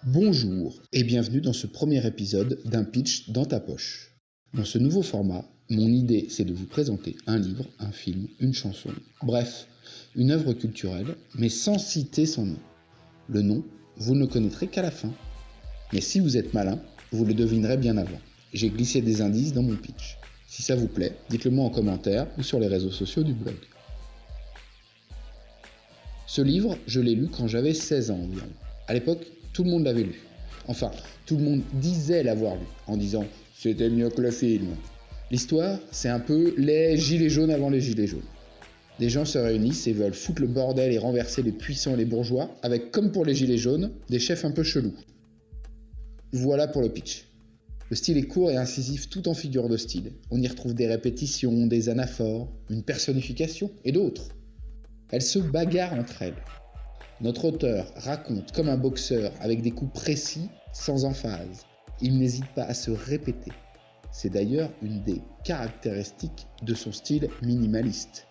Bonjour et bienvenue dans ce premier épisode d'un pitch dans ta poche. Dans ce nouveau format, mon idée c'est de vous présenter un livre, un film, une chanson, bref, une œuvre culturelle, mais sans citer son nom. Le nom, vous ne le connaîtrez qu'à la fin. Mais si vous êtes malin, vous le devinerez bien avant. J'ai glissé des indices dans mon pitch. Si ça vous plaît, dites-le moi en commentaire ou sur les réseaux sociaux du blog. Ce livre, je l'ai lu quand j'avais 16 ans environ. À l'époque, tout le monde l'avait lu. Enfin, tout le monde disait l'avoir lu, en disant « c'était mieux que le film ». L'histoire, c'est un peu les gilets jaunes avant les gilets jaunes. Des gens se réunissent et veulent foutre le bordel et renverser les puissants et les bourgeois, avec, comme pour les gilets jaunes, des chefs un peu chelous. Voilà pour le pitch. Le style est court et incisif tout en figure de style. On y retrouve des répétitions, des anaphores, une personnification et d'autres. Elles se bagarrent entre elles. Notre auteur raconte comme un boxeur avec des coups précis, sans emphase. Il n'hésite pas à se répéter. C'est d'ailleurs une des caractéristiques de son style minimaliste.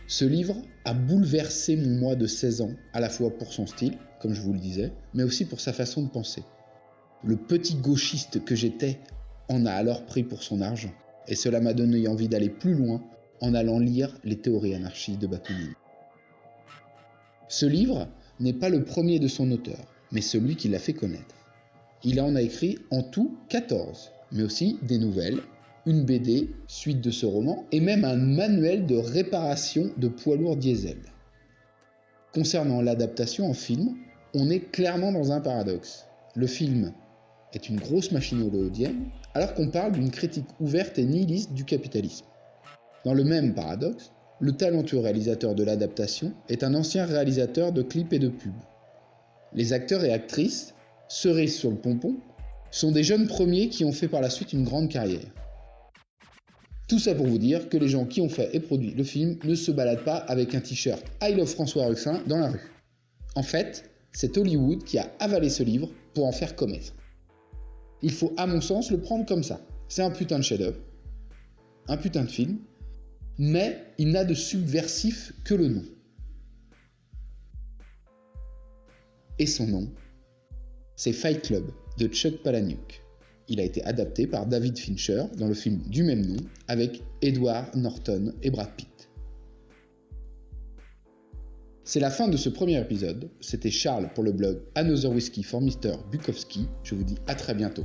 Ce livre a bouleversé mon moi de 16 ans, à la fois pour son style, comme je vous le disais, mais aussi pour sa façon de penser. Le petit gauchiste que j'étais en a alors pris pour son argent, et cela m'a donné envie d'aller plus loin en allant lire les théories anarchistes de Bakounine. Ce livre n'est pas le premier de son auteur, mais celui qui l'a fait connaître. Il en a écrit en tout 14, mais aussi des nouvelles, une BD, suite de ce roman, et même un manuel de réparation de poids lourds diesel. Concernant l'adaptation en film, on est clairement dans un paradoxe. Le film est une grosse machine hollywoodienne, alors qu'on parle d'une critique ouverte et nihiliste du capitalisme. Dans le même paradoxe, le talentueux réalisateur de l'adaptation est un ancien réalisateur de clips et de pubs. Les acteurs et actrices, cerise sur le pompon, sont des jeunes premiers qui ont fait par la suite une grande carrière. Tout ça pour vous dire que les gens qui ont fait et produit le film ne se baladent pas avec un t-shirt « I love François Ruffin » dans la rue. En fait, c'est Hollywood qui a avalé ce livre pour en faire commettre. Il faut à mon sens le prendre comme ça. C'est un putain de chef-d'œuvre, un putain de film, mais il n'a de subversif que le nom. Et son nom, c'est Fight Club de Chuck Palahniuk. Il a été adapté par David Fincher dans le film du même nom avec Edward Norton et Brad Pitt. C'est la fin de ce premier épisode. C'était Charles pour le blog Another Whiskey for Mr. Bukowski. Je vous dis à très bientôt.